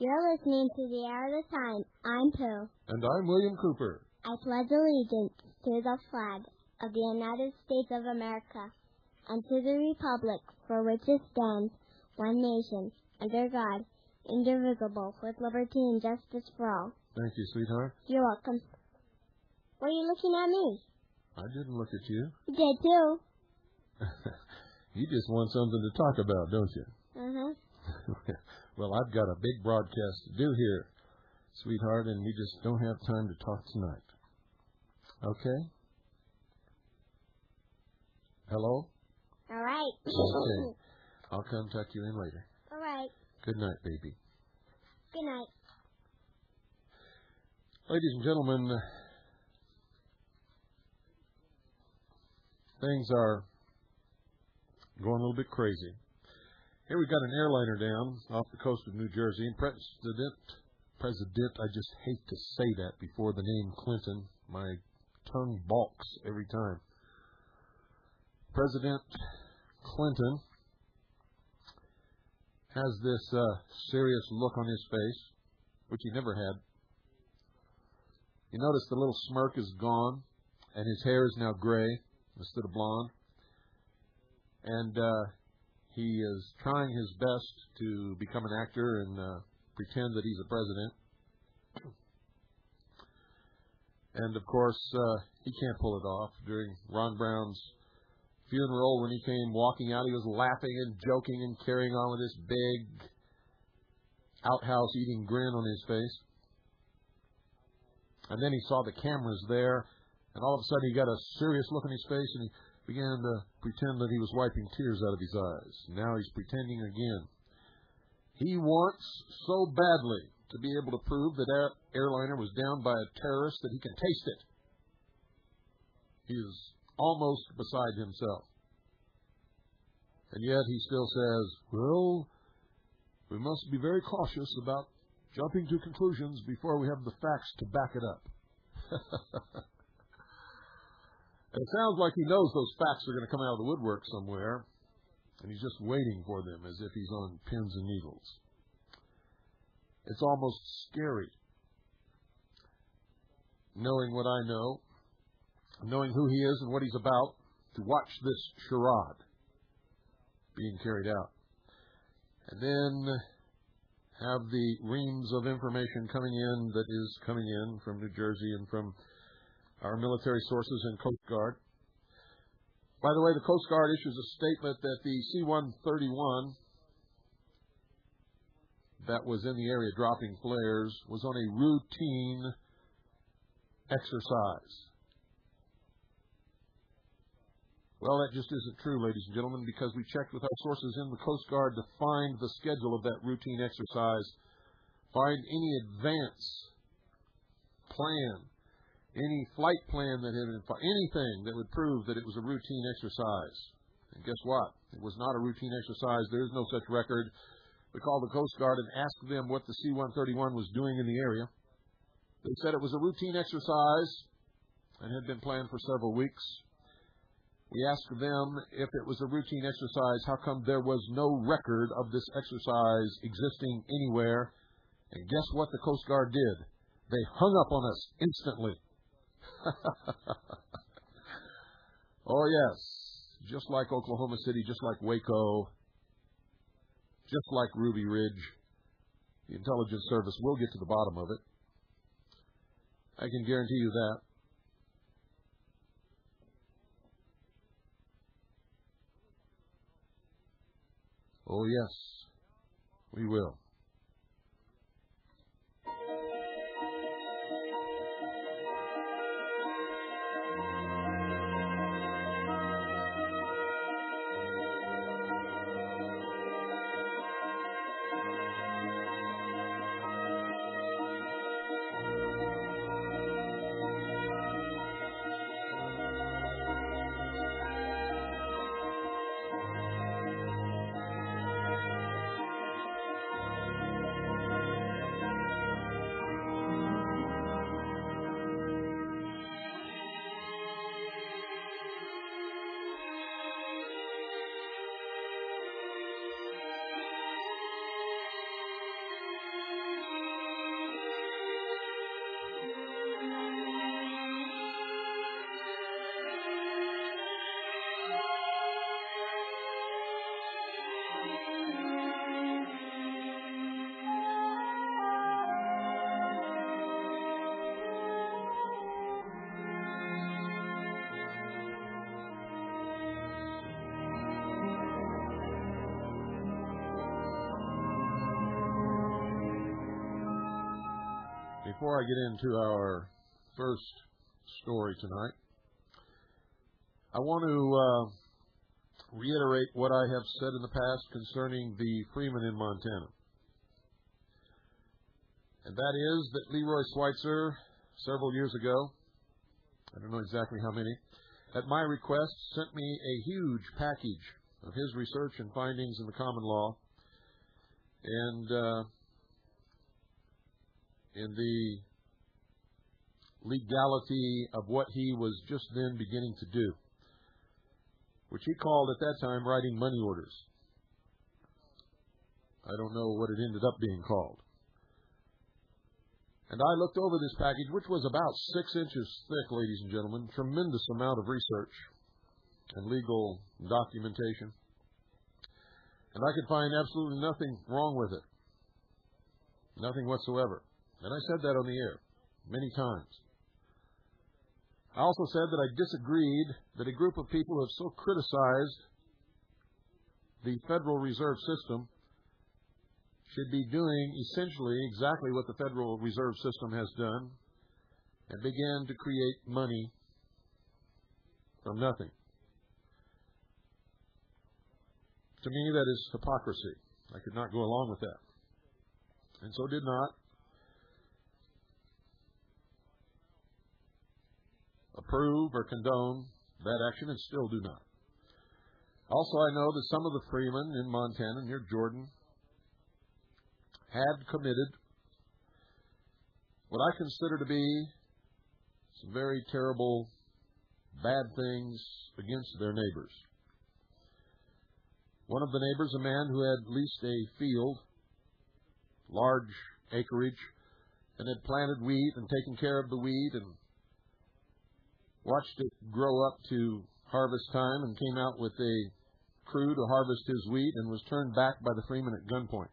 You're listening to the Hour of the Time. I'm Pooh. And I'm William Cooper. I pledge allegiance to the flag of the United States of America and to the republic for which it stands, one nation, under God, indivisible, with liberty and justice for all. Thank you, sweetheart. You're welcome. Why are you looking at me? I didn't look at you. You did too. You just want something to talk about, don't you? Uh-huh. Well, I've got a big broadcast to do here, sweetheart, and we just don't have time to talk tonight. Okay? Hello? All right. Okay. I'll come tuck you in later. All right. Good night, baby. Good night. Ladies and gentlemen, things are going a little bit crazy. Here we've got an airliner down off the coast of New Jersey, and President, I just hate to say that before the name Clinton. My tongue balks every time. President Clinton has this serious look on his face, which he never had. You notice the little smirk is gone, and his hair is now gray instead of blonde. And he is trying his best to become an actor and pretend that he's a president. And, of course, he can't pull it off. During Ron Brown's funeral, when he came walking out, he was laughing and joking and carrying on with this big outhouse-eating grin on his face. And then he saw the cameras there, and all of a sudden he got a serious look on his face, and he began to pretend that he was wiping tears out of his eyes. Now he's pretending again. He wants so badly to be able to prove that that airliner was down by a terrorist that he can taste it. He is almost beside himself. And yet he still says, well, we must be very cautious about jumping to conclusions before we have the facts to back it up. It sounds like he knows those facts are going to come out of the woodwork somewhere, and he's just waiting for them as if he's on pins and needles. It's almost scary, knowing what I know, knowing who he is and what he's about, to watch this charade being carried out. And then have the reams of information coming in that is coming in from New Jersey and from our military sources and Coast Guard. By the way, the Coast Guard issues a statement that the C-131 that was in the area dropping flares was on a routine exercise. Well, that just isn't true, ladies and gentlemen, because we checked with our sources in the Coast Guard to find the schedule of that routine exercise, find any advance plan, any flight plan that had been, anything that would prove that it was a routine exercise. And guess what? It was not a routine exercise. There is no such record. We called the Coast Guard and asked them what the C-131 was doing in the area. They said it was a routine exercise and had been planned for several weeks. We asked them if it was a routine exercise, how come there was no record of this exercise existing anywhere? And guess what the Coast Guard did? They hung up on us instantly. Oh, yes. Just like Oklahoma City, just like Waco, just like Ruby Ridge, the intelligence service will get to the bottom of it. I can guarantee you that. Oh, yes, we will. Before I get into our first story tonight, I want to reiterate what I have said in the past concerning the freemen in Montana. And that is that Leroy Schweitzer, several years ago, I don't know exactly how many, at my request, sent me a huge package of his research and findings in the common law and in the legality of what he was just then beginning to do, which he called at that time writing money orders. I don't know what it ended up being called. And I looked over this package, which was about 6 inches thick, ladies and gentlemen, tremendous amount of research and legal documentation. And I could find absolutely nothing wrong with it. Nothing whatsoever. And I said that on the air many times. I also said that I disagreed that a group of people who have so criticized the Federal Reserve System should be doing essentially exactly what the Federal Reserve System has done and began to create money from nothing. To me, that is hypocrisy. I could not go along with that. And so did not approve or condone that action, and still do not. Also, I know that some of the freemen in Montana, near Jordan, had committed what I consider to be some very terrible, bad things against their neighbors. One of the neighbors, a man who had leased a field, large acreage, and had planted wheat and taken care of the wheat and watched it grow up to harvest time and came out with a crew to harvest his wheat and was turned back by the freemen at gunpoint.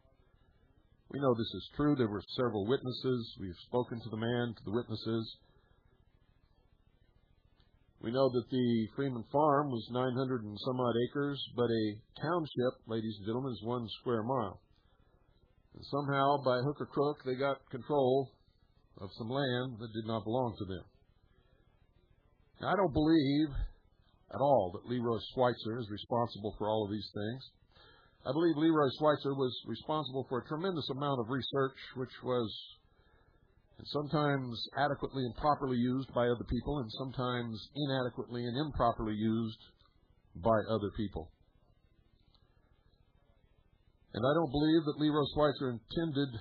We know this is true. There were several witnesses. We've spoken to the man, to the witnesses. We know that the Freeman farm was 900 and some odd acres, but a township, ladies and gentlemen, is 1 square mile. And somehow, by hook or crook, they got control of some land that did not belong to them. Now, I don't believe at all that Leroy Schweitzer is responsible for all of these things. I believe Leroy Schweitzer was responsible for a tremendous amount of research, which was sometimes adequately and properly used by other people, and sometimes inadequately and improperly used by other people. And I don't believe that Leroy Schweitzer intended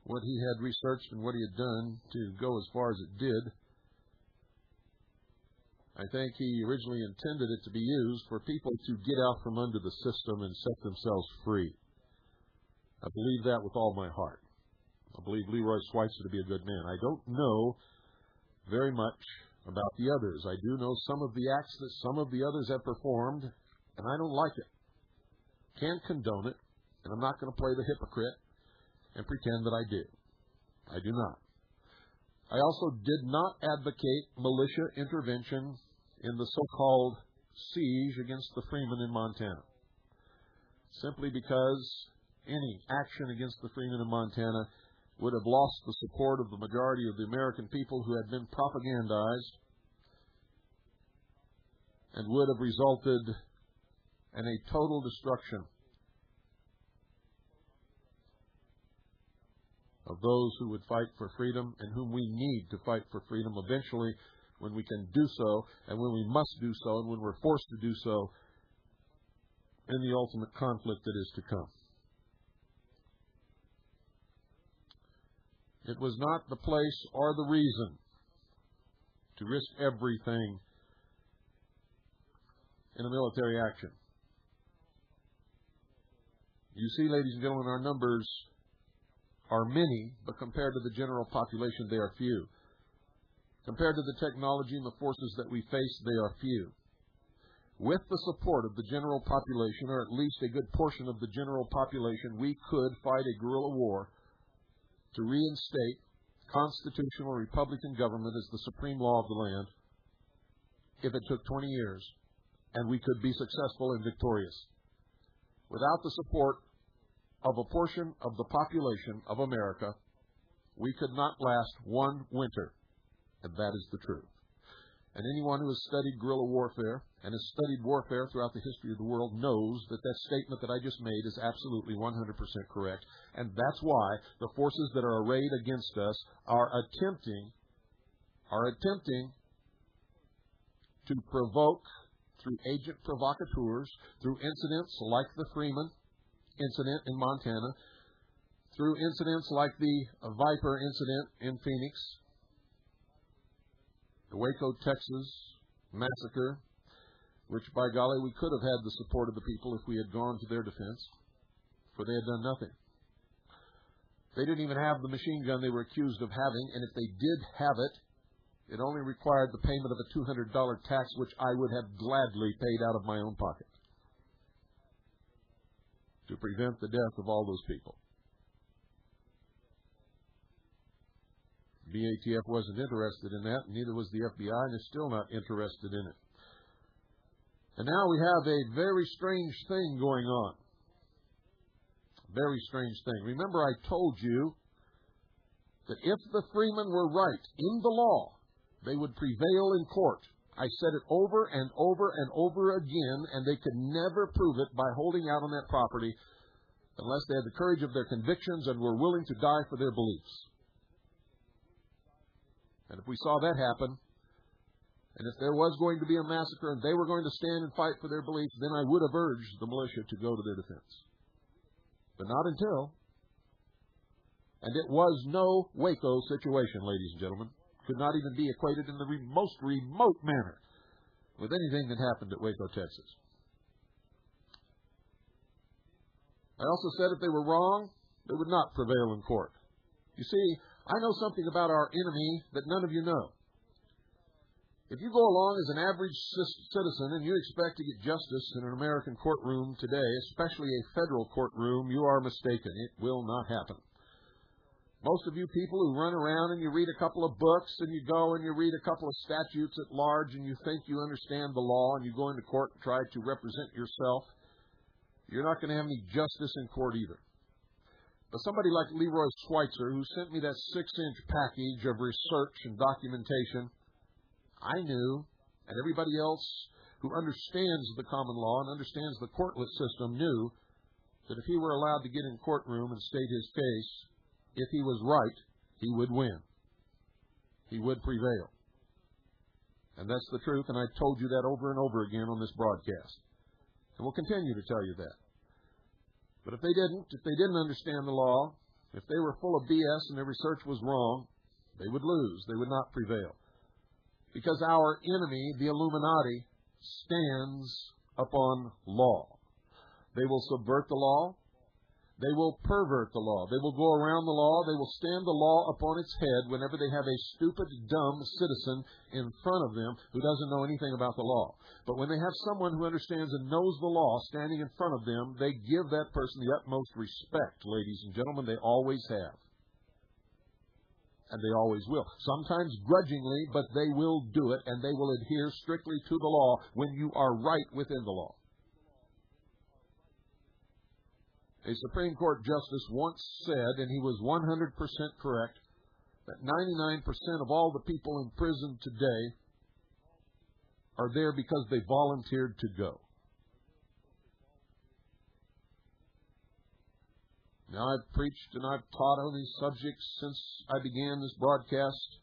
what he had researched and what he had done to go as far as it did. I think he originally intended it to be used for people to get out from under the system and set themselves free. I believe that with all my heart. I believe Leroy Schweitzer to be a good man. I don't know very much about the others. I do know some of the acts that some of the others have performed, and I don't like it. Can't condone it, and I'm not going to play the hypocrite and pretend that I do. I do not. I also did not advocate militia intervention in the so-called siege against the freemen in Montana. simply because any action against the freemen of Montana would have lost the support of the majority of the American people who had been propagandized and would have resulted in a total destruction of those who would fight for freedom and whom we need to fight for freedom eventually, when we can do so and when we must do so and when we're forced to do so in the ultimate conflict that is to come. It was not the place or the reason to risk everything in a military action. You see, ladies and gentlemen, our numbers are many, but compared to the general population, they are few. Compared to the technology and the forces that we face, they are few. With the support of the general population, or at least a good portion of the general population, we could fight a guerrilla war to reinstate constitutional Republican government as the supreme law of the land if it took 20 years, and we could be successful and victorious. Without the support of a portion of the population of America, we could not last one winter, and that is the truth. And anyone who has studied guerrilla warfare and has studied warfare throughout the history of the world knows that that statement that I just made is absolutely 100% correct. And that's why the forces that are arrayed against us are attempting to provoke, through agent provocateurs, through incidents like the Freeman incident in Montana, through incidents like the Viper incident in Phoenix, the Waco, Texas massacre, which, by golly, we could have had the support of the people if we had gone to their defense, for they had done nothing. They didn't even have the machine gun they were accused of having, and if they did have it, it only required the payment of a $200 tax, which I would have gladly paid out of my own pocket to prevent the death of all those people. BATF wasn't interested in that, and neither was the FBI, and is still not interested in it. And now we have a very strange thing going on. Very strange thing. Remember, I told you that if the freemen were right in the law, they would prevail in court. I said it over and over and over again, and they could never prove it by holding out on that property unless they had the courage of their convictions and were willing to die for their beliefs. And if we saw that happen, and if there was going to be a massacre and they were going to stand and fight for their beliefs, then I would have urged the militia to go to their defense. But not until. And it was no Waco situation, ladies and gentlemen. Could not even be equated in the most remote manner with anything that happened at Waco, Texas. I also said if they were wrong, they would not prevail in court. You see, I know something about our enemy that none of you know. If you go along as an average citizen and you expect to get justice in an American courtroom today, especially a federal courtroom, you are mistaken. It will not happen. Most of you people who run around and you read a couple of books and you go and you read a couple of statutes at large and you think you understand the law and you go into court and try to represent yourself, you're not going to have any justice in court either. But somebody like Leroy Schweitzer, who sent me that 6-inch package of research and documentation, I knew, and everybody else who understands the common law and understands the courtlet system knew, that if he were allowed to get in courtroom and state his case, if he was right, he would win. He would prevail. And that's the truth, and I told you that over and over again on this broadcast. And we'll continue to tell you that. But if they didn't understand the law, if they were full of BS and their research was wrong, they would lose. They would not prevail. Because our enemy, the Illuminati, stands upon law. They will subvert the law. They will pervert the law. They will go around the law. They will stand the law upon its head whenever they have a stupid, dumb citizen in front of them who doesn't know anything about the law. But when they have someone who understands and knows the law standing in front of them, they give that person the utmost respect, ladies and gentlemen. They always have. And they always will. Sometimes grudgingly, but they will do it, and they will adhere strictly to the law when you are right within the law. When you are right within the law, you will not be able to A Supreme Court justice once said, and he was 100% correct, that 99% of all the people in prison today are there because they volunteered to go. Now, I've preached and I've taught on these subjects since I began this broadcast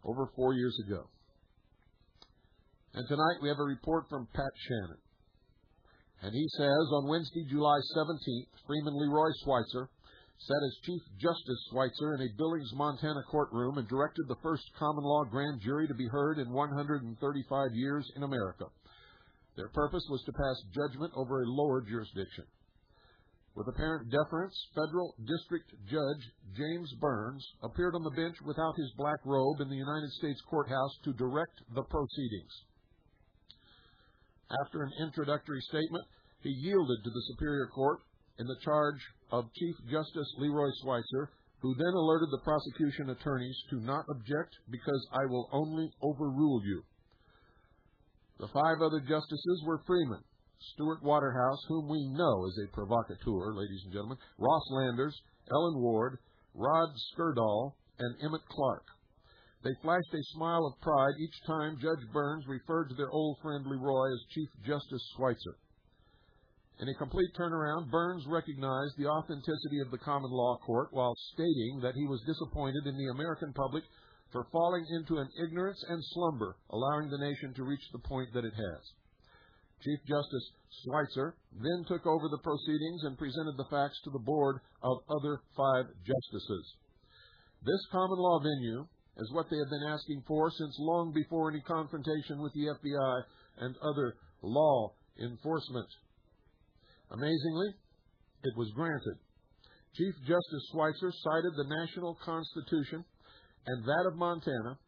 over 4 years ago. And tonight we have a report from Pat Shannon. And he says, on Wednesday, July 17th, Freeman Leroy Schweitzer sat as Chief Justice Schweitzer in a Billings, Montana courtroom and directed the first common law grand jury to be heard in 135 years in America. Their purpose was to pass judgment over a lower jurisdiction. With apparent deference, Federal District Judge James Burns appeared on the bench without his black robe in the United States Courthouse to direct the proceedings. After an introductory statement, he yielded to the Superior Court in the charge of Chief Justice Leroy Schweitzer, who then alerted the prosecution attorneys to not object because I will only overrule you. The 5 other justices were freemen: Stuart Waterhouse, whom we know is a provocateur, ladies and gentlemen, Ross Landers, Ellen Ward, Rod Skirdal, and Emmett Clark. They flashed a smile of pride each time Judge Burns referred to their old friend Leroy as Chief Justice Schweitzer. In a complete turnaround, Burns recognized the authenticity of the common law court while stating that he was disappointed in the American public for falling into an ignorance and slumber, allowing the nation to reach the point that it has. Chief Justice Schweitzer then took over the proceedings and presented the facts to the board of other 5 justices. This common law venue is what they have been asking for since long before any confrontation with the FBI and other law enforcement. Amazingly, it was granted. Chief Justice Schweitzer cited the national Constitution and that of Montana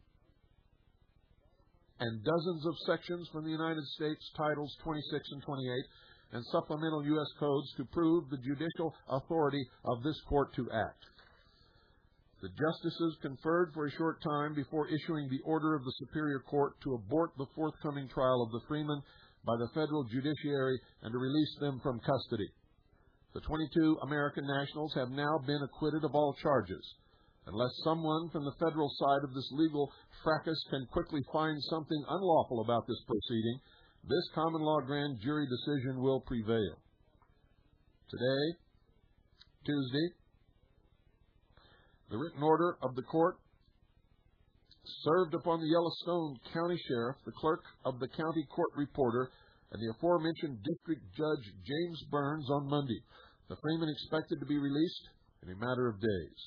and dozens of sections from the United States, Titles 26 and 28, and supplemental U.S. codes to prove the judicial authority of this court to act. The justices conferred for a short time before issuing the order of the Superior Court to abort the forthcoming trial of the freemen by the federal judiciary and to release them from custody. The 22 American nationals have now been acquitted of all charges. Unless someone from the federal side of this legal fracas can quickly find something unlawful about this proceeding, this common law grand jury decision will prevail. Today, Tuesday, the written order of the court served upon the Yellowstone County Sheriff, the clerk of the county court reporter, and the aforementioned District Judge James Burns on Monday. The freemen expected to be released in a matter of days.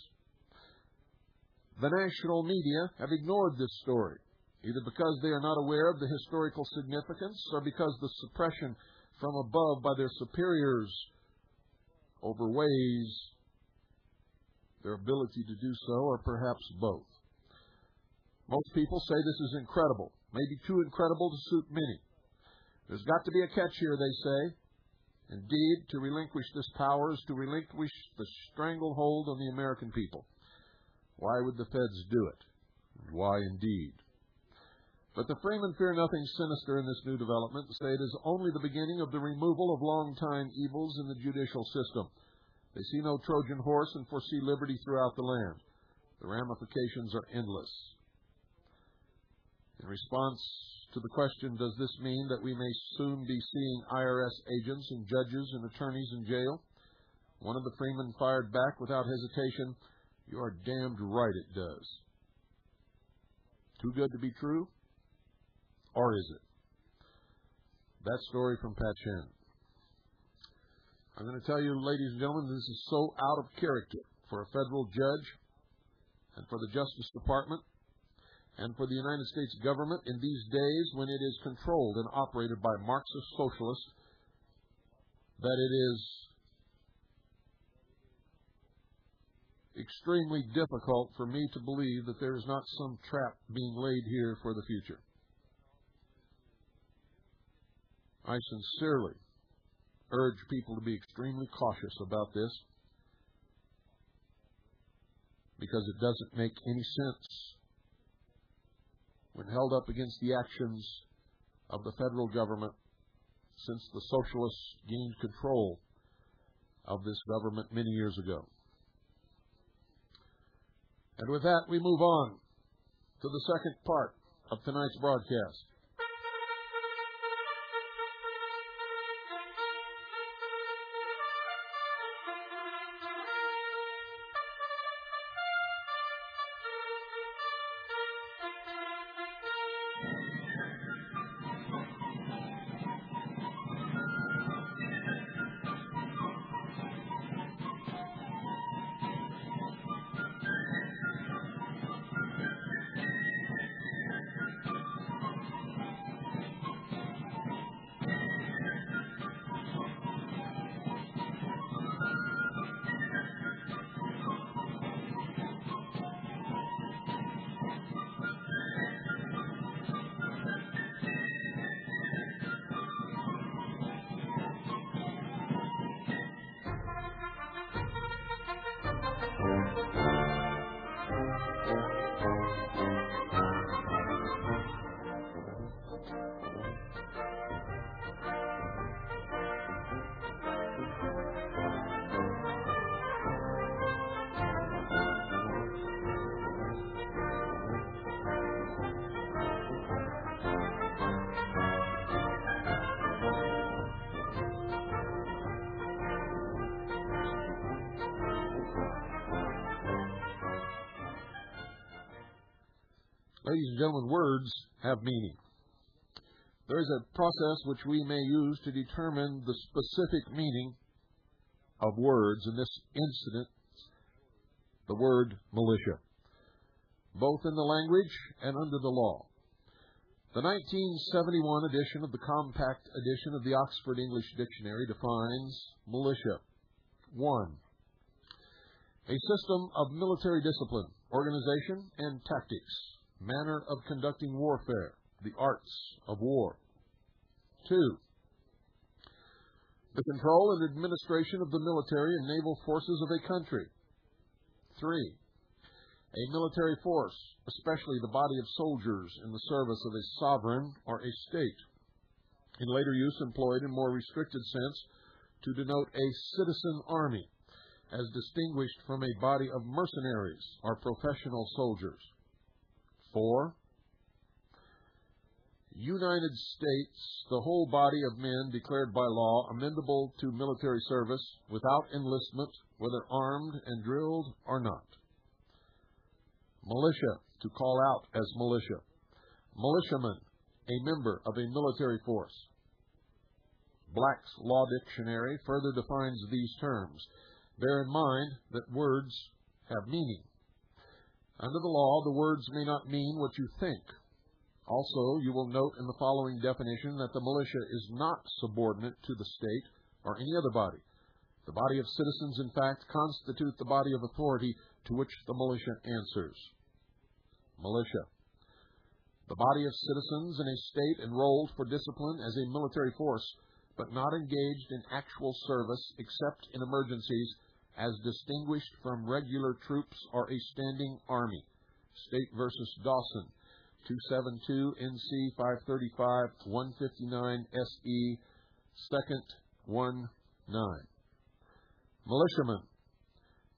The national media have ignored this story, either because they are not aware of the historical significance or because the suppression from above by their superiors overweighs their ability to do so, or perhaps both. Most people say this is incredible, maybe too incredible to suit many. There's got to be a catch here, they say. Indeed, to relinquish this power is to relinquish the stranglehold on the American people. Why would the feds do it? Why indeed? But the freemen fear nothing sinister in this new development and say it is only the beginning of the removal of long-time evils in the judicial system. They see no Trojan horse and foresee liberty throughout the land. The ramifications are endless. In response to the question, does this mean that we may soon be seeing IRS agents and judges and attorneys in jail? One of the freemen fired back without hesitation, "You are damned right it does." Too good to be true? Or is it? That story from Pat Shannon. I'm going to tell you, ladies and gentlemen, this is so out of character for a federal judge and for the Justice Department and for the United States government in these days when it is controlled and operated by Marxist socialists, that it is extremely difficult for me to believe that there is not some trap being laid here for the future. I sincerely urge people to be extremely cautious about this because it doesn't make any sense when held up against the actions of the federal government since the socialists gained control of this government many years ago. And with that, we move on to the second part of tonight's broadcast. Ladies and gentlemen, words have meaning. There is a process which we may use to determine the specific meaning of words. In this incident, the word militia, both in the language and under the law. The 1971 edition of the Compact Edition of the Oxford English Dictionary defines militia. 1. A system of military discipline, organization, and tactics. Manner of conducting warfare, the arts of war. 2. The control and administration of the military and naval forces of a country. 3. A military force, especially the body of soldiers in the service of a sovereign or a state. In later use employed in more restricted sense to denote a citizen army, as distinguished from a body of mercenaries or professional soldiers. 4. United States, the whole body of men declared by law amendable to military service without enlistment, whether armed and drilled or not. Militia, to call out as militia. Militiaman, a member of a military force. Black's Law Dictionary further defines these terms. Bear in mind that words have meaning. Under the law, the words may not mean what you think. Also, you will note in the following definition that the militia is not subordinate to the state or any other body. The body of citizens, in fact, constitute the body of authority to which the militia answers. Militia. The body of citizens in a state enrolled for discipline as a military force, but not engaged in actual service except in emergencies, as distinguished from regular troops or a standing army. State versus Dawson, 272 NC 535 159 SE 2nd 19. Militiaman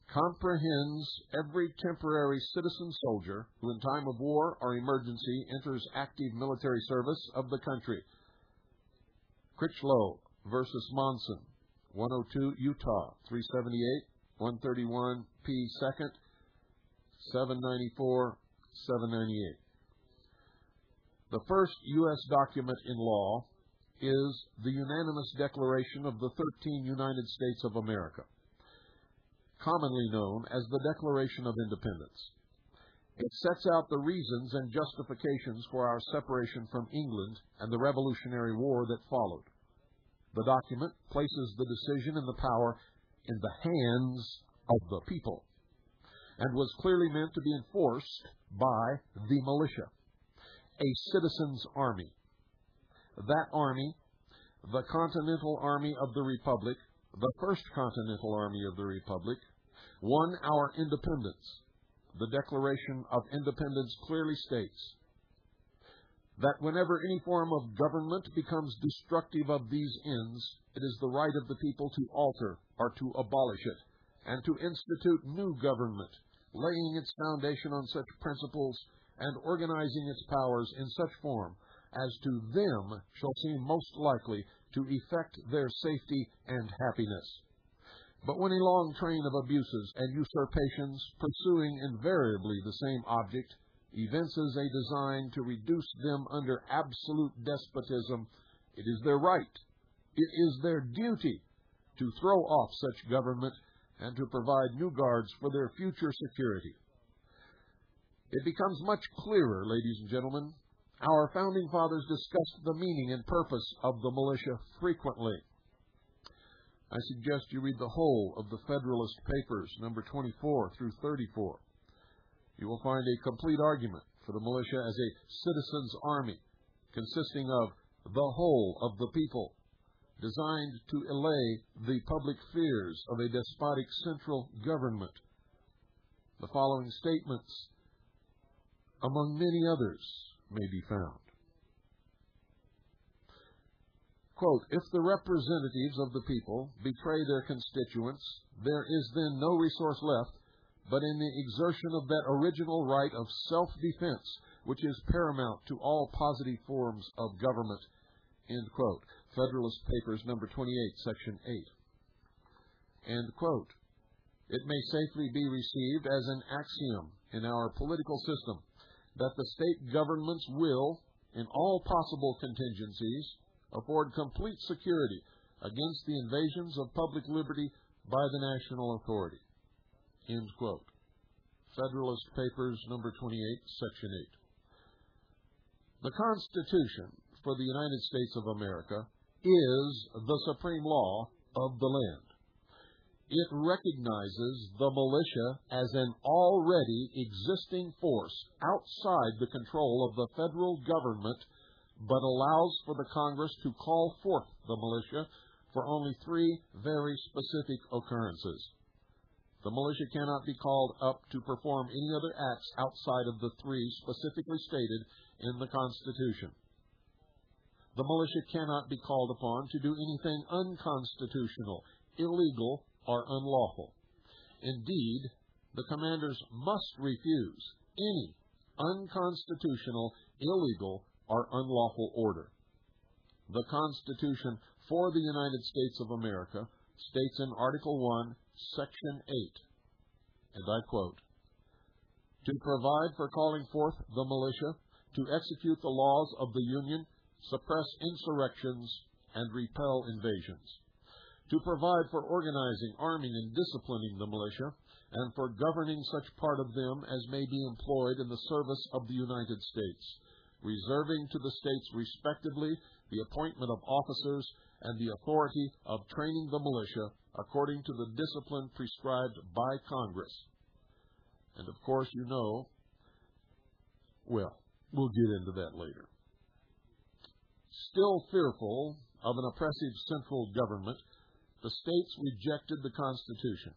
comprehends every temporary citizen soldier who in time of war or emergency enters active military service of the country. Critchlow versus Monson, 102 Utah 378 131 P. 2nd, 794, 798. The first U.S. document in law is the unanimous declaration of the 13 United States of America, commonly known as the Declaration of Independence. It sets out the reasons and justifications for our separation from England and the Revolutionary War that followed. The document places the decision and the power in the hands of the people, and was clearly meant to be enforced by the militia, a citizen's army. That army, the Continental Army of the Republic, the First Continental Army of the Republic, won our independence. The Declaration of Independence clearly states, that whenever any form of government becomes destructive of these ends, it is the right of the people to alter or to abolish it, and to institute new government, laying its foundation on such principles and organizing its powers in such form as to them shall seem most likely to effect their safety and happiness. But when a long train of abuses and usurpations, pursuing invariably the same object, evinces a design to reduce them under absolute despotism, it is their right, it is their duty to throw off such government and to provide new guards for their future security. It becomes much clearer, ladies and gentlemen. Our founding fathers discussed the meaning and purpose of the militia frequently. I suggest you read the whole of the Federalist Papers, number 24 through 34. You will find a complete argument for the militia as a citizens' army, consisting of the whole of the people, designed to allay the public fears of a despotic central government. The following statements, among many others, may be found. Quote, if the representatives of the people betray their constituents, there is then no resource left but in the exertion of that original right of self-defense, which is paramount to all positive forms of government. End quote. Federalist Papers, number 28, section 8. End quote. It may safely be received as an axiom in our political system that the state governments will, in all possible contingencies, afford complete security against the invasions of public liberty by the national authority. End quote. Federalist Papers, number 28, section 8. The Constitution for the United States of America is the supreme law of the land. It recognizes the militia as an already existing force outside the control of the federal government, but allows for the Congress to call forth the militia for only three very specific occurrences. The militia cannot be called up to perform any other acts outside of the three specifically stated in the Constitution. The militia cannot be called upon to do anything unconstitutional, illegal, or unlawful. Indeed, the commanders must refuse any unconstitutional, illegal, or unlawful order. The Constitution for the United States of America states in Article 1, Section 8, and I quote, to provide for calling forth the militia to execute the laws of the Union, suppress insurrections, and repel invasions, to provide for organizing, arming, and disciplining the militia, and for governing such part of them as may be employed in the service of the United States, reserving to the states respectively the appointment of officers and the authority of training the militia according to the discipline prescribed by Congress. And of course, you know, well, we'll get into that later. Still fearful of an oppressive central government, the states rejected the Constitution.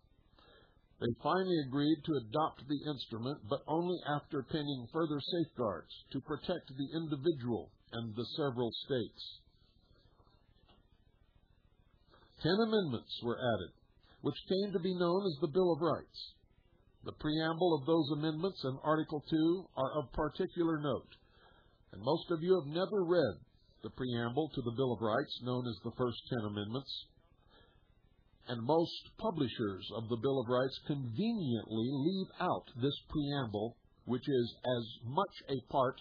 They finally agreed to adopt the instrument, but only after penning further safeguards to protect the individual and the several states. 10 amendments were added, which came to be known as the Bill of Rights. The preamble of those amendments and Article 2 are of particular note, and most of you have never read the preamble to the Bill of Rights, known as the first 10 amendments. And most publishers of the Bill of Rights conveniently leave out this preamble, which is as much a part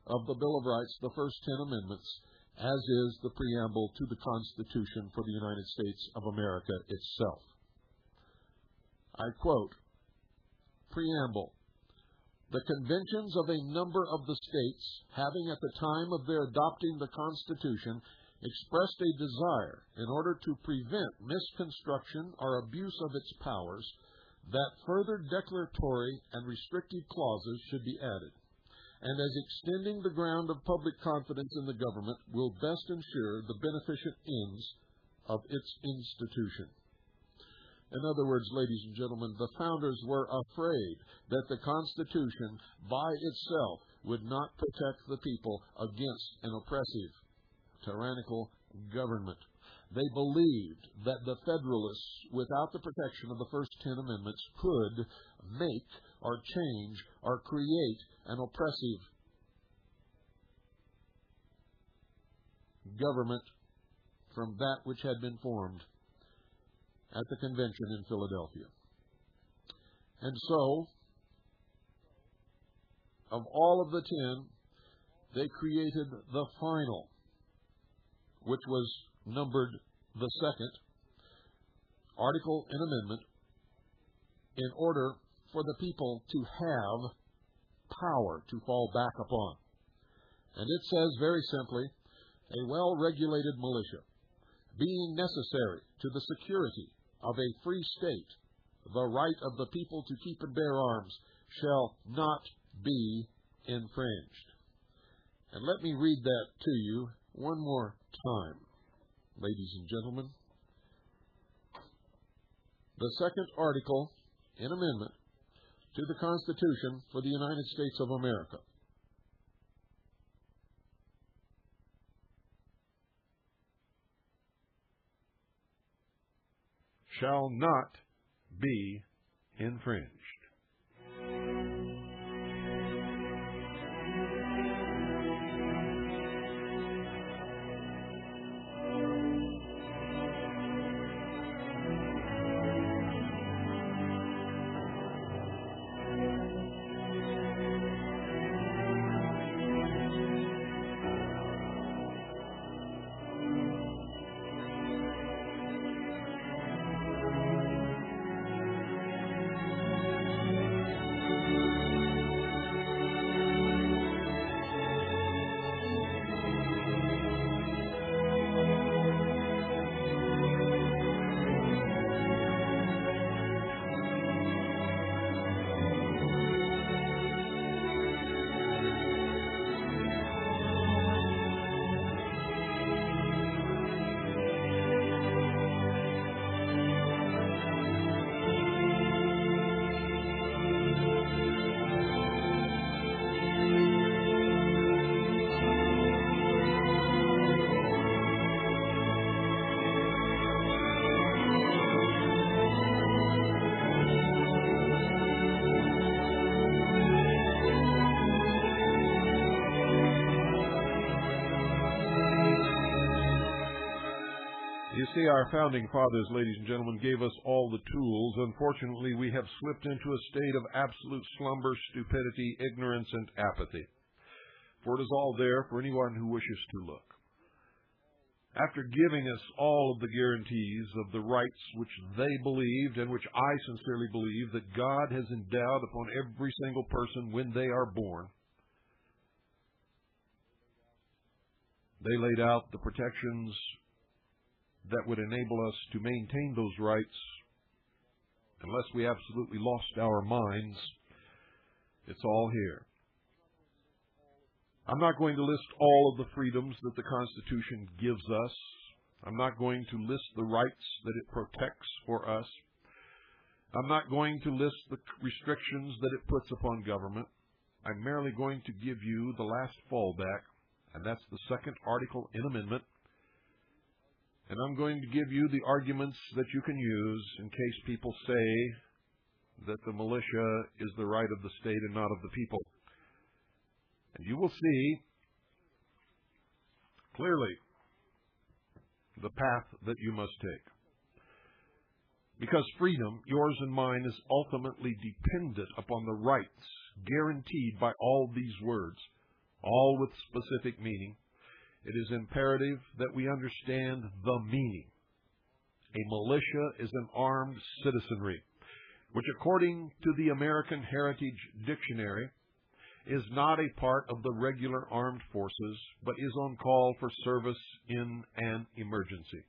of the Bill of Rights, the first 10 amendments, as is the preamble to the Constitution for the United States of America itself. I quote, Preamble. The conventions of a number of the states, having at the time of their adopting the Constitution expressed a desire, in order to prevent misconstruction or abuse of its powers, that further declaratory and restrictive clauses should be added, and as extending the ground of public confidence in the government will best ensure the beneficent ends of its institution. In other words, ladies and gentlemen, the founders were afraid that the Constitution by itself would not protect the people against an oppressive, tyrannical government. They believed that the Federalists, without the protection of the first 10 amendments, could make or change or create an oppressive government from that which had been formed at the convention in Philadelphia. And so, of all of the 10, they created the final, which was numbered the second, article and amendment, in order for the people to have power to fall back upon. And it says very simply, a well-regulated militia, being necessary to the security of a free state, the right of the people to keep and bear arms shall not be infringed. And let me read that to you one more time, ladies and gentlemen. The second article and amendment to the Constitution for the United States of America. Shall not be infringed. You see, our founding fathers, ladies and gentlemen, gave us all the tools. Unfortunately, we have slipped into a state of absolute slumber, stupidity, ignorance, and apathy. For it is all there for anyone who wishes to look. After giving us all of the guarantees of the rights which they believed and which I sincerely believe that God has endowed upon every single person when they are born, they laid out the protections that would enable us to maintain those rights unless we absolutely lost our minds. It's all here. I'm not going to list all of the freedoms that the Constitution gives us. I'm not going to list the rights that it protects for us. I'm not going to list the restrictions that it puts upon government. I'm merely going to give you the last fallback, and that's the second article in amendment. And I'm going to give you the arguments that you can use in case people say that the militia is the right of the state and not of the people. And you will see clearly the path that you must take. Because freedom, yours and mine, is ultimately dependent upon the rights guaranteed by all these words, all with specific meaning. It is imperative that we understand the meaning. A militia is an armed citizenry, which according to the American Heritage Dictionary is not a part of the regular armed forces, but is on call for service in an emergency.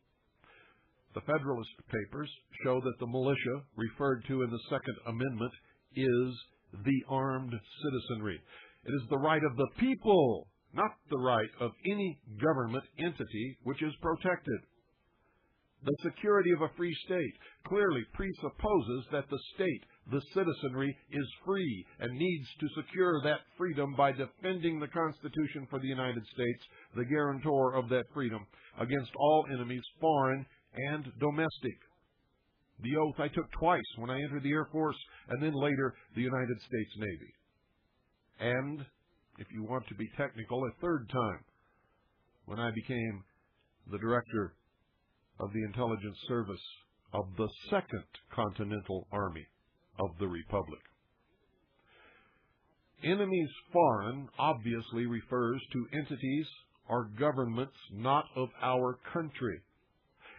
The Federalist Papers show that the militia, referred to in the Second Amendment, is the armed citizenry. It is the right of the people, not the right of any government entity which is protected. The security of a free state clearly presupposes that the state, the citizenry is free and needs to secure that freedom by defending the Constitution for the United States, the guarantor of that freedom, against all enemies, foreign and domestic. The oath I took twice when I entered the Air Force and then later the United States Navy. And, if you want to be technical, a third time when I became the director of the intelligence service of the Second Continental Army of the Republic. Enemies foreign obviously refers to entities or governments not of our country.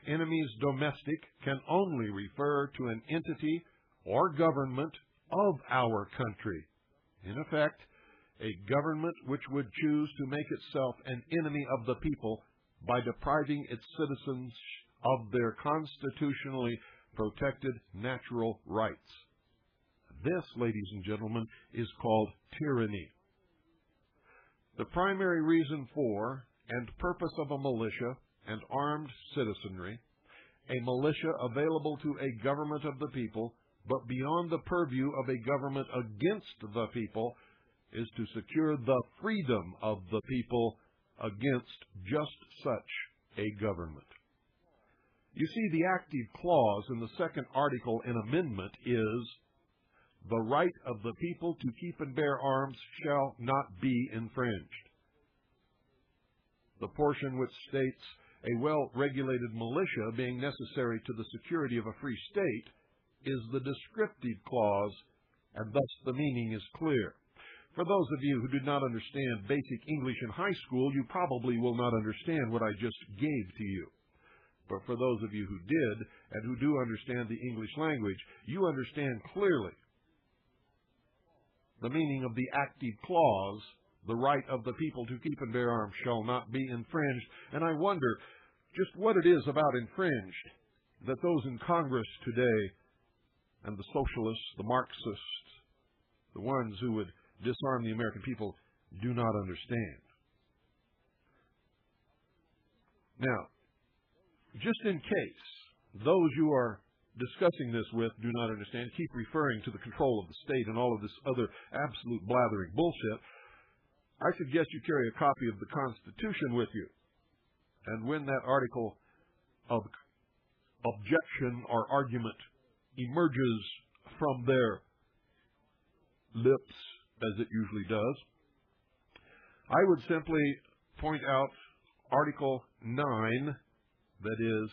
Enemies domestic can only refer to an entity or government of our country. In effect, a government which would choose to make itself an enemy of the people by depriving its citizens of their constitutionally protected natural rights. This, ladies and gentlemen, is called tyranny. The primary reason for and purpose of a militia and armed citizenry, a militia available to a government of the people, but beyond the purview of a government against the people, is to secure the freedom of the people against just such a government. You see, the active clause in the second article in amendment is, the right of the people to keep and bear arms shall not be infringed. The portion which states a well-regulated militia being necessary to the security of a free state is the descriptive clause, and thus the meaning is clear. For those of you who did not understand basic English in high school, you probably will not understand what I just gave to you. But for those of you who did, and who do understand the English language, you understand clearly the meaning of the active clause, the right of the people to keep and bear arms shall not be infringed. And I wonder just what it is about infringed that those in Congress today, and the socialists, the Marxists, the ones who would disarm the American people, do not understand. Now, just in case those you are discussing this with do not understand, keep referring to the control of the state and all of this other absolute blathering bullshit, I suggest you carry a copy of the Constitution with you. And when that article of objection or argument emerges from their lips, as it usually does, I would simply point out Article 9, that is,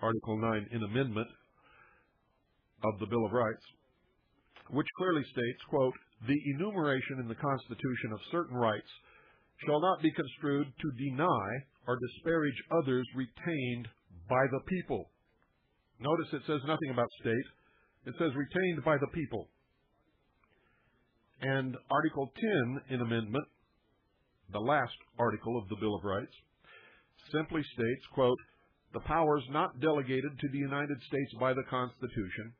Article 9 in amendment of the Bill of Rights, which clearly states, quote, the enumeration in the Constitution of certain rights shall not be construed to deny or disparage others retained by the people. Notice it says nothing about state. It says retained by the people. And Article 10 in amendment, the last article of the Bill of Rights, simply states, quote, the powers not delegated to the United States by the Constitution,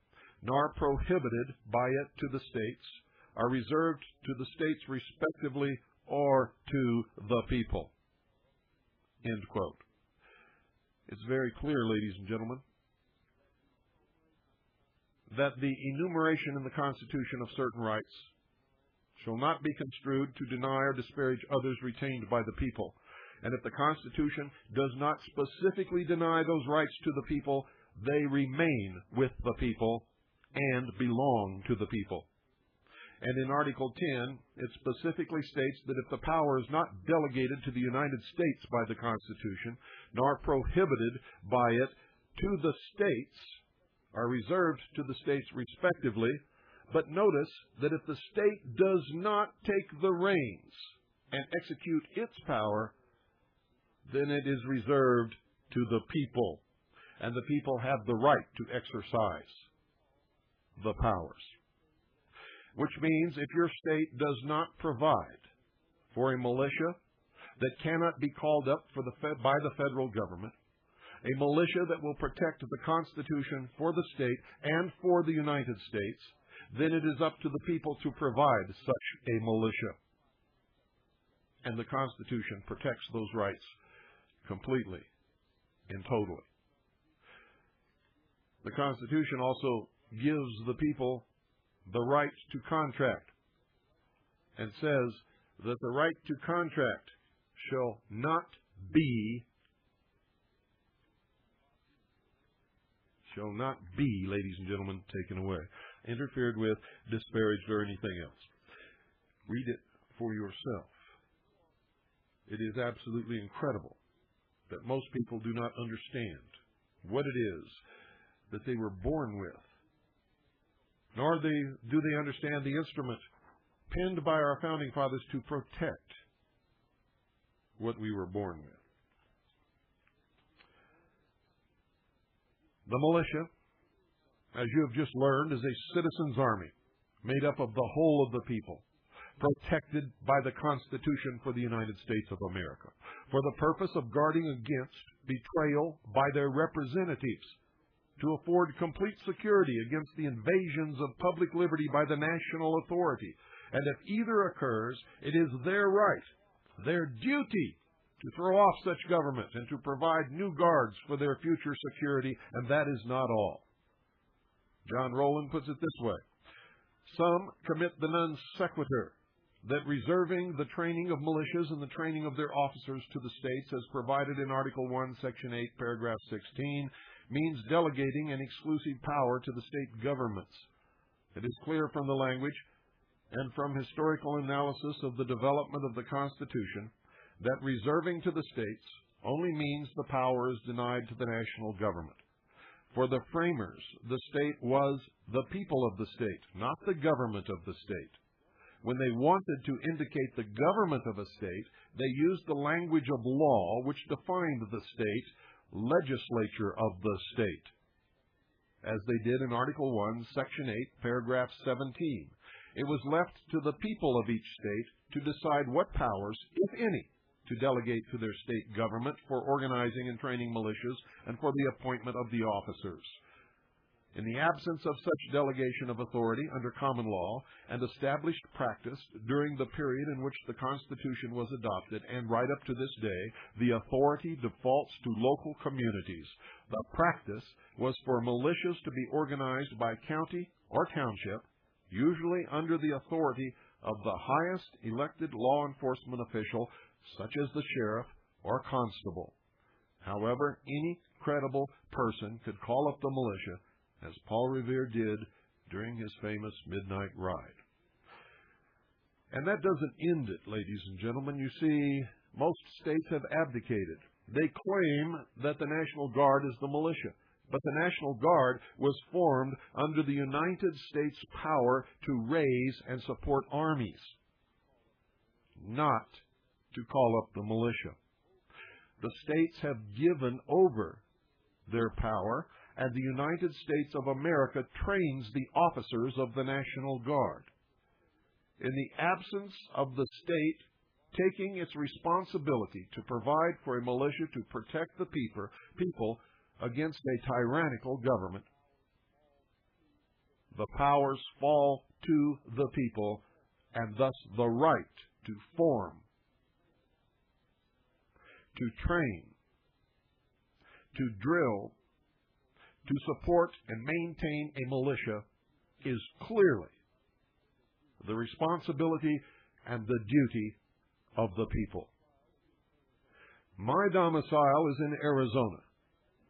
nor prohibited by it to the states, are reserved to the states respectively or to the people. End quote. It's very clear, ladies and gentlemen, that the enumeration in the Constitution of certain rights shall not be construed to deny or disparage others retained by the people. And if the Constitution does not specifically deny those rights to the people, they remain with the people and belong to the people. And in Article 10, it specifically states that if the power is not delegated to the United States by the Constitution, nor prohibited by it to the states, are reserved to the states respectively. But notice that if the state does not take the reins and execute its power, then it is reserved to the people, and the people have the right to exercise the powers. Which means if your state does not provide for a militia that cannot be called up by the federal government, a militia that will protect the Constitution for the state and for the United States, then it is up to the people to provide such a militia. And the Constitution protects those rights completely and totally. The Constitution also gives the people the right to contract, and says that the right to contract shall not be, ladies and gentlemen, taken away, interfered with, disparaged, or anything else. Read it for yourself. It is absolutely incredible that most people do not understand what it is that they were born with, nor do they understand the instrument penned by our founding fathers to protect what we were born with. The militia, as you have just learned, is a citizens' army made up of the whole of the people, protected by the Constitution for the United States of America, for the purpose of guarding against betrayal by their representatives, to afford complete security against the invasions of public liberty by the national authority. And if either occurs, it is their right, their duty, to throw off such government and to provide new guards for their future security, and that is not all. John Rowland puts it this way: some commit the non sequitur that reserving the training of militias and the training of their officers to the states as provided in Article 1, Section 8, Paragraph 16, means delegating an exclusive power to the state governments. It is clear from the language and from historical analysis of the development of the Constitution that reserving to the states only means the power is denied to the national government. For the framers, the state was the people of the state, not the government of the state. When they wanted to indicate the government of a state, they used the language of law which defined the state, legislature of the state, as they did in Article 1, Section 8, Paragraph 17. It was left to the people of each state to decide what powers, if any, to delegate to their state government for organizing and training militias and for the appointment of the officers. In the absence of such delegation of authority under common law and established practice during the period in which the Constitution was adopted and right up to this day, the authority defaults to local communities. The practice was for militias to be organized by county or township, usually under the authority of the highest elected law enforcement official, such as the sheriff or constable. However, any credible person could call up the militia, as Paul Revere did during his famous midnight ride. And that doesn't end it, ladies and gentlemen. You see, most states have abdicated. They claim that the National Guard is the militia, but the National Guard was formed under the United States power to raise and support armies, not to call up the militia. The states have given over their power, and the United States of America trains the officers of the National Guard. In the absence of the state taking its responsibility to provide for a militia to protect the people against a tyrannical government, the powers fall to the people, and thus the right to form, to train, to drill, to support and maintain a militia is clearly the responsibility and the duty of the people. My domicile is in Arizona.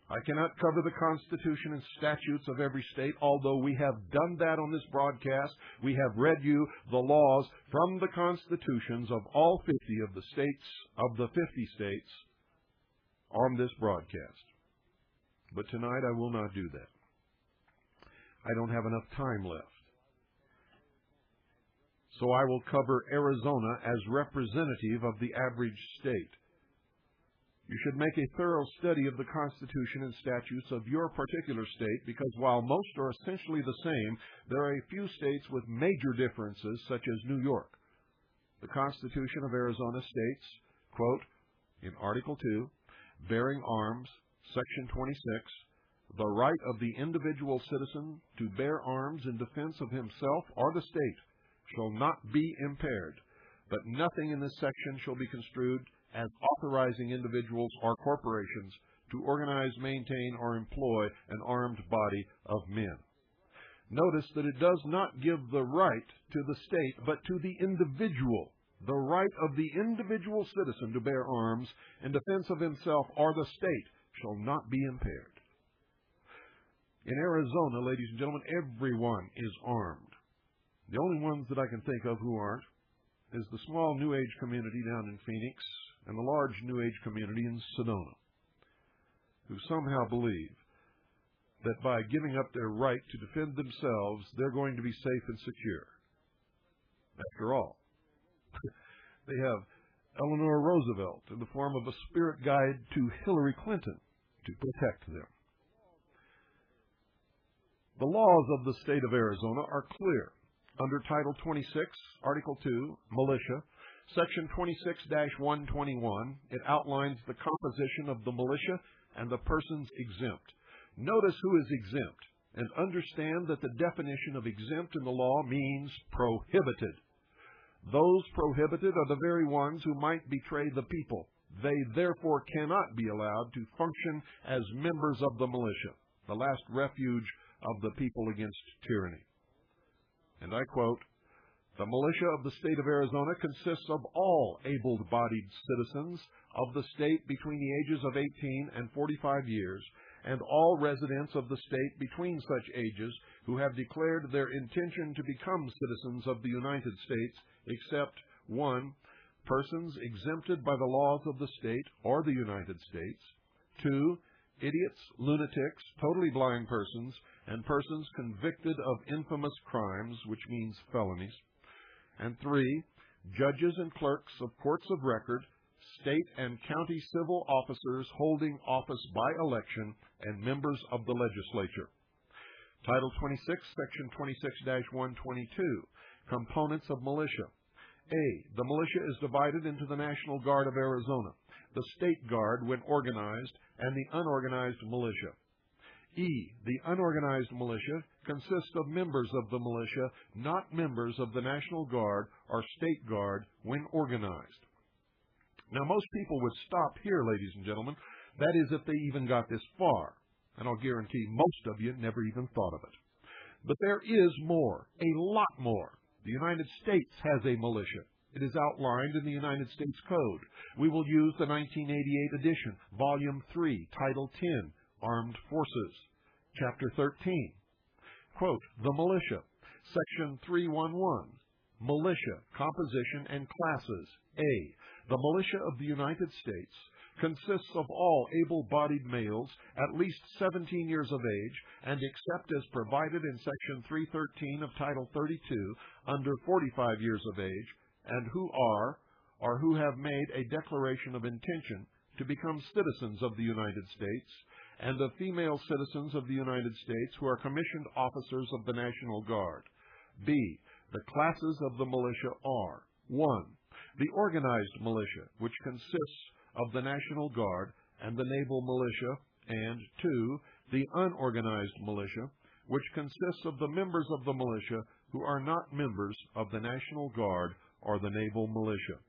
I cannot cover the Constitution and statutes of every state, although we have done that on this broadcast. We have read you the laws from the constitutions of all 50 of the states, of the 50 states, on this broadcast. But tonight I will not do that. I don't have enough time left. So I will cover Arizona as representative of the average state. You should make a thorough study of the Constitution and statutes of your particular state, because while most are essentially the same, there are a few states with major differences, such as New York. The Constitution of Arizona states, quote, in Article 2, bearing arms, Section 26, the right of the individual citizen to bear arms in defense of himself or the state shall not be impaired, but nothing in this section shall be construed as authorizing individuals or corporations to organize, maintain, or employ an armed body of men. Notice that it does not give the right to the state, but to the individual. The right of the individual citizen to bear arms in defense of himself or the state shall not be impaired. In Arizona, ladies and gentlemen, everyone is armed. The only ones that I can think of who aren't is the small New Age community down in Phoenix and the large New Age community in Sedona, who somehow believe that by giving up their right to defend themselves, they're going to be safe and secure. After all, they have Eleanor Roosevelt in the form of a spirit guide to Hillary Clinton to protect them. The laws of the state of Arizona are clear. Under Title 26, Article 2, Militia, Section 26-121, it outlines the composition of the militia and the persons exempt. Notice who is exempt, and understand that the definition of exempt in the law means prohibited. Those prohibited are the very ones who might betray the people. They therefore cannot be allowed to function as members of the militia, the last refuge of the people against tyranny. And I quote, "The militia of the state of Arizona consists of all able-bodied citizens of the state between the ages of 18 and 45 years, and all residents of the state between such ages who have declared their intention to become citizens of the United States, except 1. Persons exempted by the laws of the state or the United States, 2. Idiots, lunatics, totally blind persons, and persons convicted of infamous crimes, which means felonies, and 3. Judges and clerks of courts of record, state and county civil officers holding office by election, and members of the legislature." Title 26, Section 26-122, Components of Militia. A. The militia is divided into the National Guard of Arizona, the State Guard when organized, and the unorganized militia. E. The unorganized militia consists of members of the militia, not members of the National Guard or State Guard when organized. Now, most people would stop here, ladies and gentlemen. That is, if they even got this far. And I'll guarantee most of you never even thought of it. But there is more, a lot more. The United States has a militia. It is outlined in the United States Code. We will use the 1988 edition, Volume 3, Title 10, Armed Forces, Chapter 13. Quote, "The militia, Section 311, Militia, Composition and Classes. A. The militia of the United States consists of all able-bodied males at least 17 years of age, and except as provided in Section 313 of Title 32, under 45 years of age, and who are, or who have made a declaration of intention to become citizens of the United States, and of female citizens of the United States who are commissioned officers of the National Guard. B. The classes of the militia are 1. The organized militia, which consists of the National Guard and the Naval Militia, and 2. The unorganized militia, which consists of the members of the militia who are not members of the National Guard or the Naval Militia."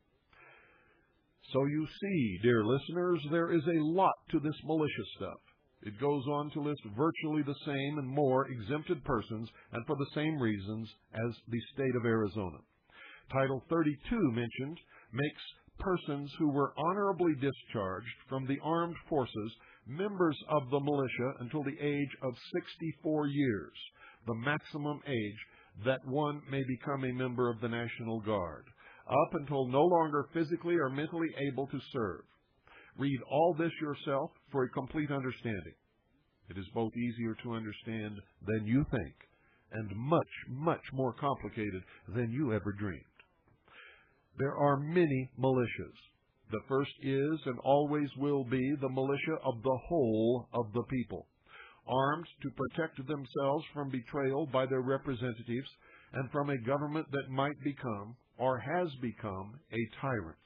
So you see, dear listeners, there is a lot to this militia stuff. It goes on to list virtually the same and more exempted persons, and for the same reasons as the state of Arizona. Title 32 mentioned makes persons who were honorably discharged from the armed forces members of the militia until the age of 64 years, the maximum age that one may become a member of the National Guard, up until no longer physically or mentally able to serve. Read all this yourself for a complete understanding. It is both easier to understand than you think, and much, much more complicated than you ever dreamed. There are many militias. The first is and always will be the militia of the whole of the people, armed to protect themselves from betrayal by their representatives and from a government that might become or has become a tyrant.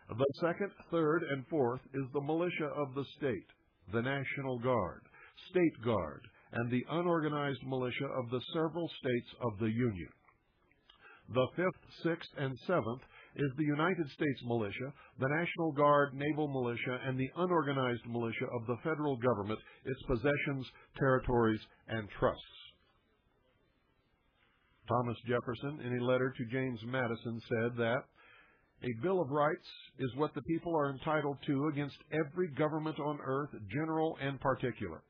The second, third, and fourth is the militia of the state, the National Guard, State Guard, and the unorganized militia of the several states of the Union. The fifth, sixth, and seventh is the United States militia, the National Guard, Naval Militia, and the unorganized militia of the federal government, its possessions, territories, and trusts. Thomas Jefferson, in a letter to James Madison, said that a Bill of Rights is what the people are entitled to against every government on earth, general and particular.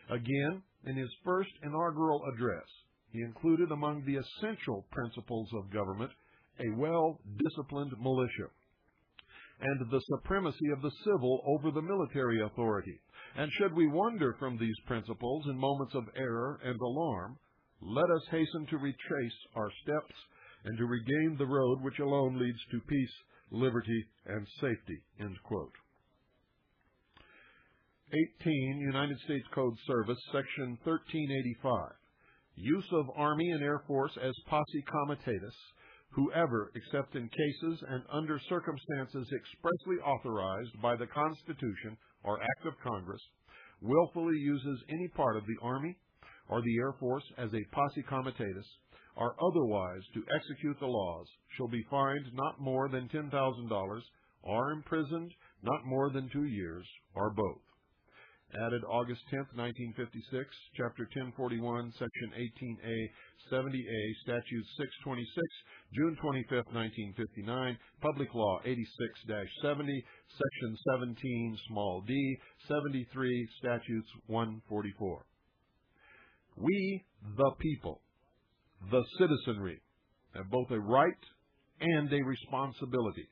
Again, in his first inaugural address, he included among the essential principles of government a well-disciplined militia and the supremacy of the civil over the military authority. And should we wander from these principles in moments of error and alarm, let us hasten to retrace our steps and to regain the road which alone leads to peace, liberty, and safety." End quote. 18, United States Code Service, Section 1385. Use of Army and Air Force as posse comitatus, whoever, except in cases and under circumstances expressly authorized by the Constitution or Act of Congress, willfully uses any part of the Army or the Air Force as a posse comitatus, or otherwise to execute the laws, shall be fined not more than $10,000, or imprisoned not more than 2 years, or both. Added August 10, 1956, Chapter 1041, Section 18A, 70A, Statute 626, June 25, 1959, Public Law 86-70, Section 17, small d, 73, Statutes 144. We, the people, the citizenry, have both a right and a responsibility,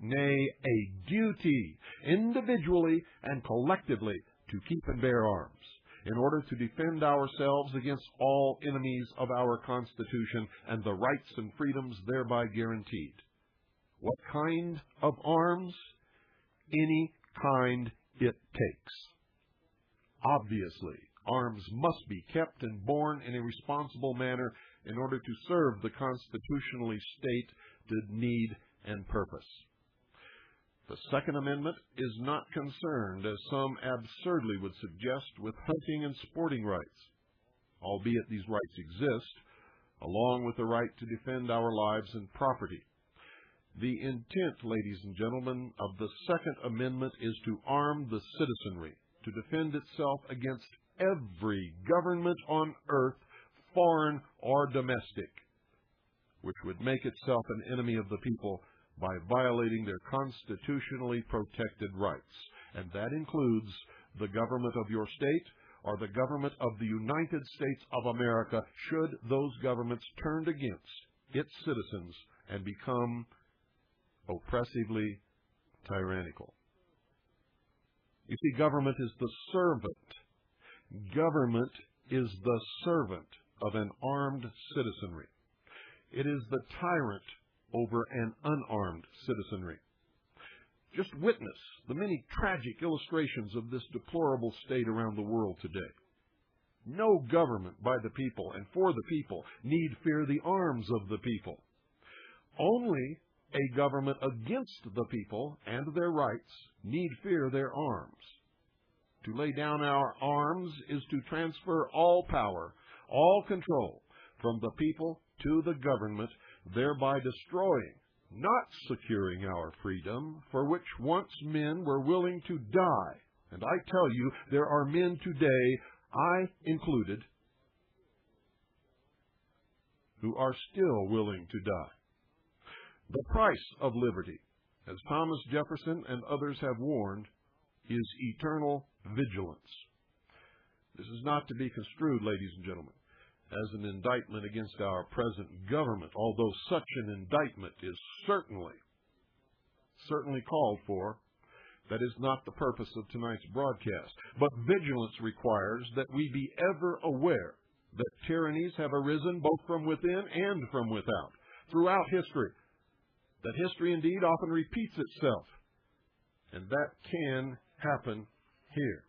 nay, a duty, individually and collectively, to keep and bear arms, in order to defend ourselves against all enemies of our Constitution and the rights and freedoms thereby guaranteed. What kind of arms? Any kind it takes. Obviously, arms must be kept and borne in a responsible manner in order to serve the constitutionally stated need and purpose. The Second Amendment is not concerned, as some absurdly would suggest, with hunting and sporting rights, albeit these rights exist, along with the right to defend our lives and property. The intent, ladies and gentlemen, of the Second Amendment is to arm the citizenry to defend itself against every government on earth, foreign or domestic, which would make itself an enemy of the people by violating their constitutionally protected rights. And that includes the government of your state or the government of the United States of America, should those governments turn against its citizens and become oppressively tyrannical. You see, government is the servant. Government is the servant of an armed citizenry. It is the tyrant over an unarmed citizenry. Just witness the many tragic illustrations of this deplorable state around the world today. No government by the people and for the people need fear the arms of the people. Only a government against the people and their rights need fear their arms. To lay down our arms is to transfer all power, all control from the people to the government, thereby destroying, not securing our freedom, for which once men were willing to die. And I tell you, there are men today, I included, who are still willing to die. The price of liberty, as Thomas Jefferson and others have warned, is eternal vigilance. This is not to be construed, ladies and gentlemen, as an indictment against our present government, although such an indictment is certainly called for. That is not the purpose of tonight's broadcast. But vigilance requires that we be ever aware that tyrannies have arisen both from within and from without throughout history, that history indeed often repeats itself, and that can happen here.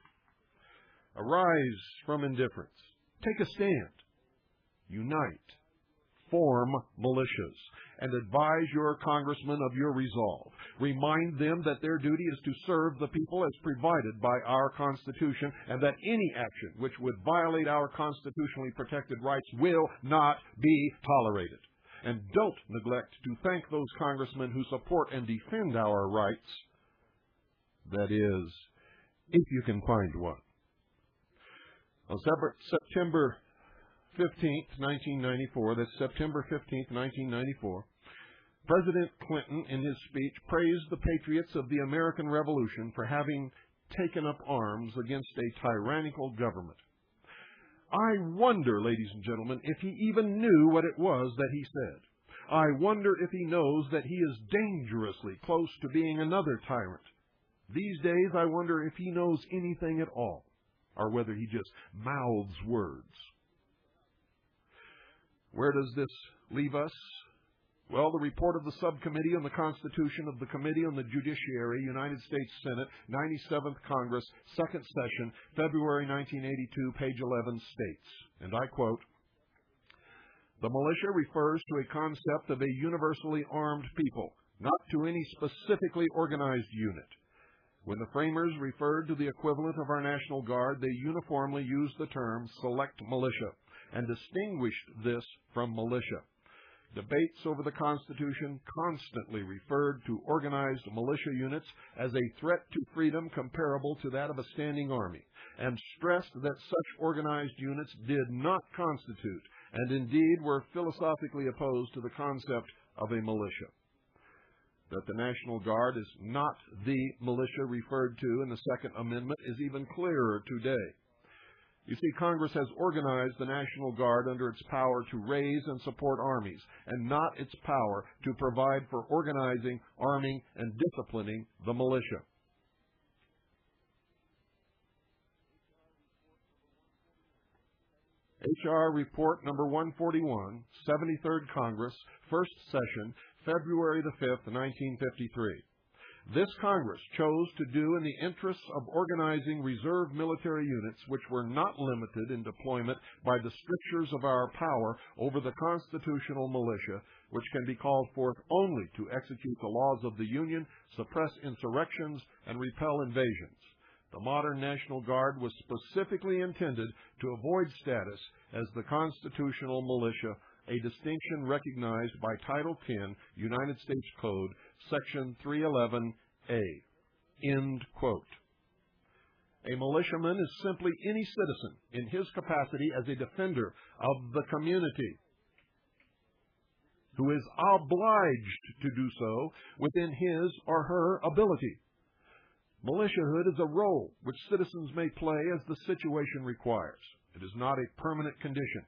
Arise from indifference. Take a stand. Unite, form militias, and advise your congressmen of your resolve. Remind them that their duty is to serve the people as provided by our Constitution, and that any action which would violate our constitutionally protected rights will not be tolerated. And don't neglect to thank those congressmen who support and defend our rights. That is, if you can find one. On September 15th, 1994, that's September 15th, 1994, President Clinton, in his speech, praised the patriots of the American Revolution for having taken up arms against a tyrannical government. I wonder, ladies and gentlemen, if he even knew what it was that he said. I wonder if he knows that he is dangerously close to being another tyrant. These days, I wonder if he knows anything at all, or whether he just mouths words. Where does this leave us? Well, the report of the Subcommittee on the Constitution of the Committee on the Judiciary, United States Senate, 97th Congress, 2nd Session, February 1982, page 11 states, and I quote, "The militia refers to a concept of a universally armed people, not to any specifically organized unit. When the framers referred to the equivalent of our National Guard, they uniformly used the term select militia and distinguished this from militia. Debates over the Constitution constantly referred to organized militia units as a threat to freedom comparable to that of a standing army, and stressed that such organized units did not constitute, and indeed were philosophically opposed to the concept of a militia. That the National Guard is not the militia referred to in the Second Amendment is even clearer today. You see, Congress has organized the National Guard under its power to raise and support armies, and not its power to provide for organizing, arming, and disciplining the militia. H.R. Report number 141, 73rd Congress, 1st Session, February the 5th, 1953. This Congress chose to do in the interests of organizing reserve military units which were not limited in deployment by the strictures of our power over the constitutional militia, which can be called forth only to execute the laws of the Union, suppress insurrections, and repel invasions. The modern National Guard was specifically intended to avoid status as the constitutional militia, a distinction recognized by Title 10, United States Code, Section 311A. End quote. A militiaman is simply any citizen in his capacity as a defender of the community who is obliged to do so within his or her ability. Militiahood is a role which citizens may play as the situation requires. It is not a permanent condition.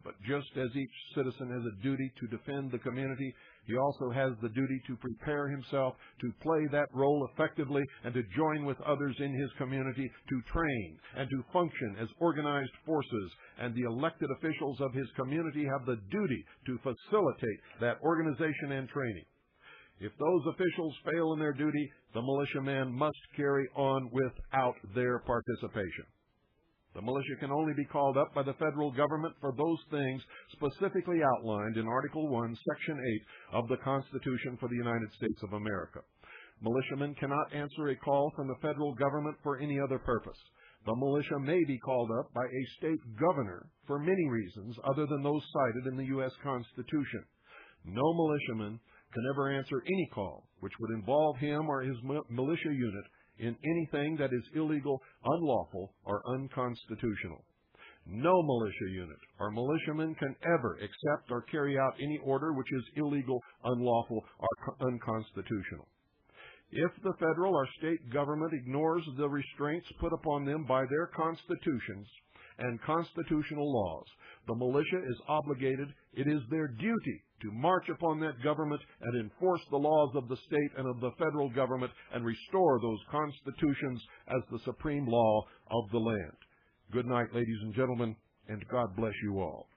But just as each citizen has a duty to defend the community, he also has the duty to prepare himself to play that role effectively and to join with others in his community to train and to function as organized forces, and the elected officials of his community have the duty to facilitate that organization and training. If those officials fail in their duty, the militiaman must carry on without their participation. The militia can only be called up by the federal government for those things specifically outlined in Article 1, Section 8 of the Constitution for the United States of America. Militiamen cannot answer a call from the federal government for any other purpose. The militia may be called up by a state governor for many reasons other than those cited in the U.S. Constitution. No militiaman can ever answer any call which would involve him or his militia unit in anything that is illegal, unlawful, or unconstitutional. No militia unit or militiaman can ever accept or carry out any order which is illegal, unlawful, or unconstitutional. If the federal or state government ignores the restraints put upon them by their constitutions and constitutional laws, the militia is obligated, it is their duty to march upon that government and enforce the laws of the state and of the federal government and restore those constitutions as the supreme law of the land. Good night, ladies and gentlemen, and God bless you all.